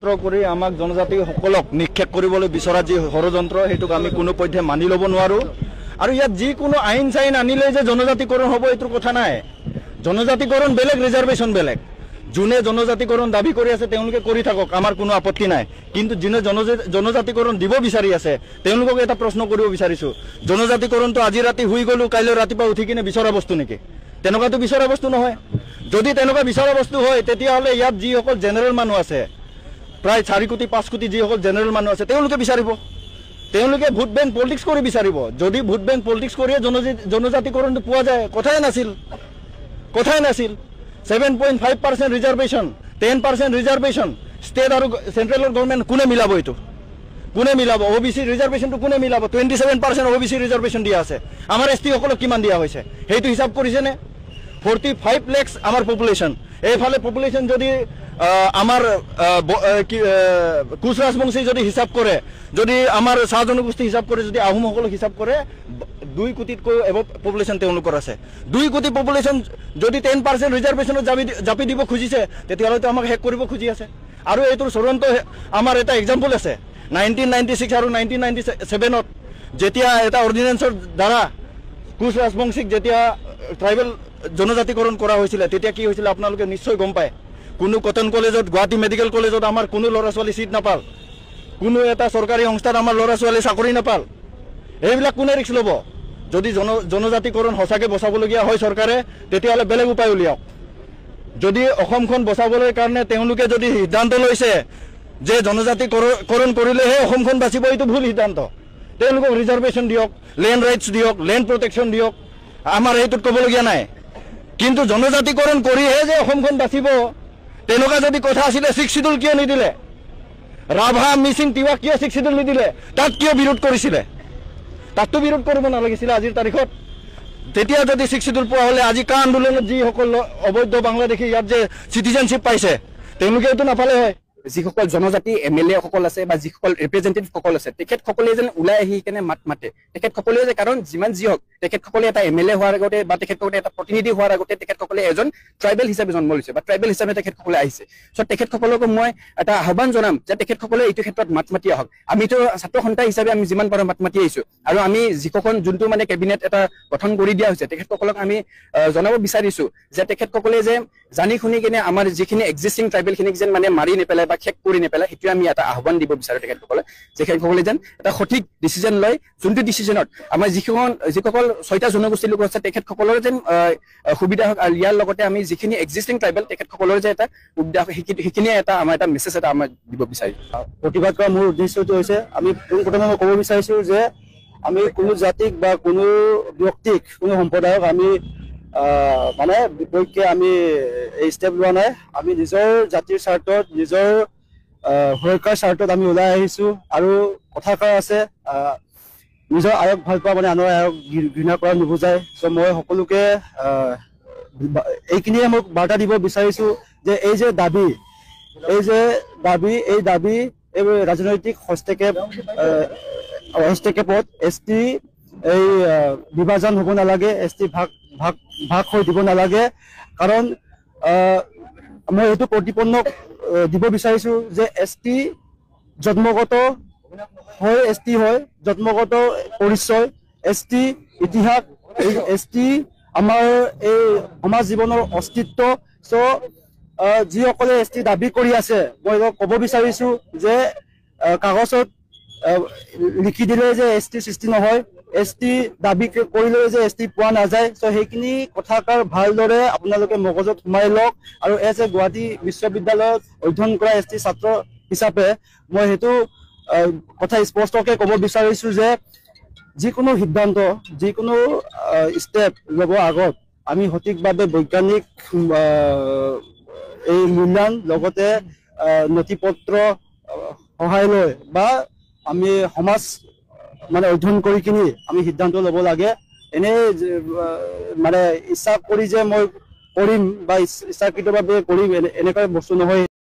কৰি আমাক জনজাতিসকলক নিক্ষেপ কৰিবলৈ বিচৰা যি ষড়যন্ত্ৰ হেতুক আমি কোনো পধ্যে মানি ল'ব নোৱাৰো আৰু ইয়াত যি কোনো আইন চাইন আনিলে যে জনজাতিকৰণ হ'ব এইটো কথা নাই জনজাতিকৰণ বেলেগ ৰিজাৰ্ভেশন বেলেগ যোনে জনজাতিকৰণ দাবী কৰি আছে তেওঁলোকে কৰি থাকক আমাৰ কোনো আপত্তি নাই কিন্তু যোনে জনজাতিকৰণ দিব বিচাৰি আছে তেওঁলোকক এটা প্ৰশ্ন কৰিব বিচাৰিছো জনজাতিকৰণটো আজি ৰাতি হৈ গলো কাইলৈ ৰাতিপুৱা উঠি কিনে বিচৰা বস্তু নেকি তেনেকুৱাটো বিচৰা বস্তু নহয় যদি তেনেকুৱা বিচৰা বস্তু হয় তেতিয়াহ'লে ইয়াত যি সকল জেনেৰেল মানুহ আছে প্ৰায় 4 কোটি 5 কোটি যি সকল জেনেৰেল মানুহ আছে তেওঁলোকে বিচাৰিব তেওঁলোকে ভোট বেংক পলিটিক্স কৰি বিচাৰিব যদি ভোট বেংক পলিটিক্স কৰি জনজাতিকৰণটো পোৱা যায় কথাই নাছিল 7.5% ৰিজাৰ্ভেশন 10% ৰিজাৰ্ভেশন ষ্টেট আৰু সেন্ট্ৰেলৰ গভৰ্ণমেণ্ট কোনে মিলাব এইটো কোনে মিলাব ওবিসি ৰিজাৰ্ভেশনটো কোনে মিলাব 27% ওবিসি ৰিজাৰ্ভেশন দিয়া আছে আমাৰ এসটি সকলক কিমান দিয়া হৈছে হেইটো হিসাব কৰিছে নে 45 লাখ আমাৰ পপুলেশন এইফালে পপুলেশন যদি আমাৰ কুচ ৰাজবংশী যদি হিসাব কৰে যদি আমাৰ চাহ জনগোষ্ঠী হিসাব কৰে যদি আহোম সকলক হিসাব কৰে 2 কোটিতকৈ এব পপুলেশন তেওঁলোকৰ আছে 2 কোটি পপুলেশন যদি 10% ৰিজাৰ্ভেশনত জাপি দিব খুজিছে তেতিয়াহ'লে তো আমাক হেক কৰিব খুজি আছে আৰু এইটোৰ চূড়ান্ত আমাৰ এটা এক্সাম্পল আছে 1996 আৰু 1997ত যেতিয়া এটা অৰ্ডিনেন্সৰ দ্বাৰা কুচ ৰাজবংশীক যেতিয়া ট্ৰাইবেল জনজাতিকৰণ কৰা হৈছিল তেতিয়া কি হৈছিল আপোনালোকে নিশ্চয় গম পায় কোনো কটন কলেজত গুৱাহাটী মেডিকেল কলেজত আমাৰ কোনো ল'ৰা ছোৱালী সিট নাপাল কোনো এটা চৰকাৰী সংস্থাত আমাৰ ল'ৰা ছোৱালী চাকৰি নাপাল এইবিলাক কোনে ৰিস্ক ল'ব যদি জনজাতিকৰণ হসাকে বচাবলগীয়া হয় চৰকাৰে তেতিয়াহ'লে বেলেগ উপায় উলিয়াওক যদি অসমখন বচাবলৈ কাৰণে তেওঁলোকে যদি সিদ্ধান্ত লৈছে যে জনজাতিকৰণ কৰিলেহে অসমখন বাচিব এইটো ভুল সিদ্ধান্ত তেওঁলোকক ৰিজাৰ্ভেশন দিয়ক লেণ্ড ৰাইটছ দিয়ক লেণ্ড প্ৰটেকশ্যন দিয়ক আমাৰ এইটোত ক'বলগীয়া নাই কিন্তু জনজাতিকৰণ কৰিহে যে অসমখন বাচিব তেনেকুৱা যদি কথা আছিলে 6 শিডিউল কিয় নিদিলে ৰাভা মিচিং তিৱা কিয় 6 শিডিউল নিদিলে তাত কিয় বিৰোধ কৰিছিলে তাততো বিৰোধ কৰিব নালাগিছিল আজিৰ তাৰিখত তেতিয়া যদি 6 শিডিউল পোৱা হ'লে আজি কা আন্দোলনত যি সকল অবৈধ বাংলাদেশী ইয়াত যে সিটিজেনশিপ পাইছে তেওঁলোকে এইটো নাপালে হয় যিসকল জনজাতি এমএলএ সকল আছে বা যিসকল ৰিপ্ৰেজেন্টেটিভ সকল আছে তেখেতসকলে যেন ওলাই আহি কেনে মাত মাতে তেখেতসকলে যে কাৰণ যিমান যি হওক তেখেতসকলে এটা এমএলএ হোৱাৰ আগতে বা তেখেতসকলে এটা প্ৰতিনিধি হোৱাৰ আগতে তেখেতসকলে এজন ট্ৰাইবেল হিচাপে জন্ম লৈছে বা ট্ৰাইবেল হিচাপে তেখেতসকলে আহিছে চ' তেখেতসকলক মই এটা আহ্বান জনাম যে তেখেতসকলে এইটো ক্ষেত্ৰত মাত মাতি আহক আমিতো ছাত্ৰ সন্থা হিচাপে আমি যিমান পাৰোঁ মাত মাতি আহিছো আৰু আমি যিখন যোনটো মানে কেবিনেট এটা গঠন কৰি দিয়া হৈছে তেখেতসকলক আমি জনাব বিচাৰিছো যে তেখেতসকলে যে জানি শুনি কিনে আমাৰ যিখিনি এক্সিষ্টিং ট্ৰাইবেলখিনিক যেন মানে মাৰি নেপেলাই বা খেক কৰি নেপেলাই সেইটো আমি এটা আহ্বান দিব বিচাৰো তেখেতসকলে তেখেতসকলে যেন এটা সঠিক ডিচিজন লয় যোনটো ডিচিজনত আমাৰ যিসকল 6টা জনগোষ্ঠীৰ লোক আছে তেখেতসকলৰ যেন সুবিধা হওক আৰু ইয়াৰ লগতে আমি যিখিনি এক্সিষ্টিং ট্ৰাইবেল তেখেতসকলৰ যে এটা সুবিধা সেইখিনি এটা আমাৰ এটা মেছেজ এটা আমাৰ দিব বিচাৰিম প্ৰতিবাদ কৰা মোৰ উদ্দেশ্যটো হৈছে আমি প্ৰথমে মই ক'ব বিচাৰিছো যে আমি কোনো জাতিক বা কোনো ব্যক্তিক কোনো সম্প্ৰদায়ক আমি মানে বিপক্ষে আমি এই ষ্টেপ লোৱা নাই আমি নিজৰ জাতিৰ স্বাৰ্থত নিজৰ সুৰক্ষাৰ স্বাৰ্থত আমি ওলাই আহিছো আৰু কথাষাৰ আছে নিজৰ আয়ক ভাল পোৱা মানে আনৰ আয়ক ঘৃণা কৰা নুবুজায় চ' মই সকলোকে এইখিনিয়ে মোক বাৰ্তা দিব বিচাৰিছো যে এই দাবী এই ৰাজনৈতিক হস্তক্ষেপত এছটি এই বিভাজন হ'ব নালাগে এছটি ভাগ হৈ দিব নালাগে কাৰণ মই এইটো প্ৰতিপন্ন দিব বিচাৰিছো যে এছটি জন্মগত হয় এছটি হয় জন্মগত পৰিচয় এছটি ইতিহাস এছটি আমাৰ এই সমাজ জীৱনৰ অস্তিত্ব চ' যিসকলে এছটি দাবী কৰি আছে মই ক'ব বিচাৰিছো যে কাগজত লিখি দিলে যে এছটি সৃষ্টি নহয় এছটি দাবী কৰিলে যে এছটি পোৱা নাযায় চ' সেইখিনি কথাষাৰ ভালদৰে আপোনালোকে মগজত সোমাই লওক আৰু এজ এ গুৱাহাটী বিশ্ববিদ্যালয়ত অধ্যয়ন কৰা এছটি ছাত্ৰ হিচাপে মই সেইটো কথা স্পষ্টকৈ ক'ব বিচাৰিছো যে যিকোনো সিদ্ধান্ত যিকোনো ষ্টেপ ল'ব আগত আমি সঠিকভাৱে বৈজ্ঞানিক এই মূল্যায়ন লগতে নথি পত্ৰ সহায় লৈ বা আমি সমাজ মানে অধ্যয়ন কৰি কিনি আমি সিদ্ধান্ত ল'ব লাগে এনে মানে ইচ্ছা কৰি যে মই কৰিম বা ইচ্ছাকৃতভাৱে কৰিম এনেকুৱা বস্তু নহয়